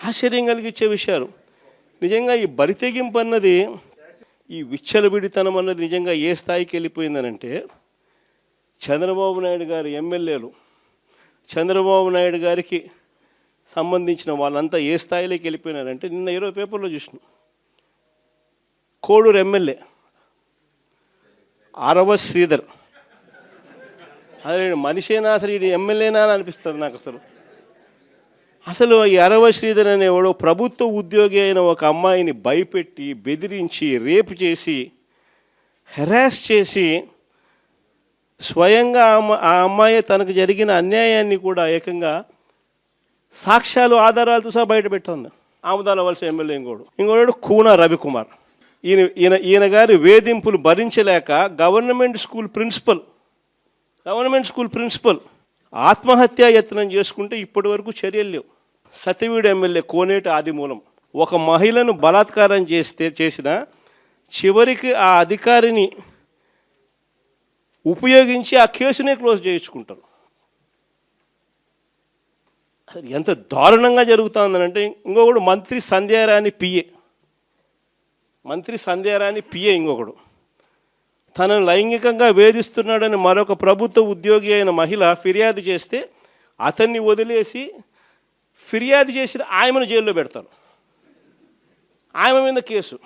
ఆశ్చర్యం కలిగించే విషయాలు. నిజంగా ఈ బరితెగింపు అన్నది, ఈ విచ్చలవిడితనం అన్నది నిజంగా ఏ స్థాయికి వెళ్ళిపోయిందనంటే, చంద్రబాబు నాయుడు గారి ఎమ్మెల్యేలు, చంద్రబాబు నాయుడు గారికి సంబంధించిన వాళ్ళంతా ఏ స్థాయిలోకి వెళ్ళిపోయినారంటే, నిన్న 20 పేపర్లో చూసిన కోడూరు ఎమ్మెల్యే అరవ శ్రీధర్, అదే మనిషేనా అసలు, ఇది ఎమ్మెల్యేనా అని అనిపిస్తుంది నాకు. అసలు ఈ అరవ శ్రీధర్ అనేవాడు ప్రభుత్వ ఉద్యోగి అయిన ఒక అమ్మాయిని భయపెట్టి, బెదిరించి, రేపు చేసి, హెరాస్ చేసి, స్వయంగా ఆ అమ్మాయి తనకు జరిగిన అన్యాయాన్ని కూడా ఏకంగా సాక్ష్యాలు, ఆధారాలతో సహా బయట పెట్టింది. ఆముదాల వలస ఎమ్మెల్యే ఇంకోడు కూన రవికుమార్. ఈయన గారి వేధింపులు భరించలేక గవర్నమెంట్ స్కూల్ ప్రిన్సిపల్ ఆత్మహత్యా యత్నం చేసుకుంటే ఇప్పటి వరకు చర్యలు లేవు. సతివీడు ఎమ్మెల్యే కోనేటి ఆదిమూలం ఒక మహిళను బలాత్కారం చేసిన చివరికి ఆ అధికారిని ఉపయోగించి ఆ కేసునే క్లోజ్ చేయించుకుంటారు. ఎంత దారుణంగా జరుగుతుందనంటే, ఇంకొకడు మంత్రి సంధ్యారాణి పిఏ ఇంకొకడు తనను లైంగికంగా వేధిస్తున్నాడని మరొక ప్రభుత్వ ఉద్యోగి అయిన మహిళ ఫిర్యాదు చేస్తే అతన్ని వదిలేసి ఫిర్యాదు చేసిన ఆయమను జైల్లో పెడతారు. ఆయమ మీద కేసు.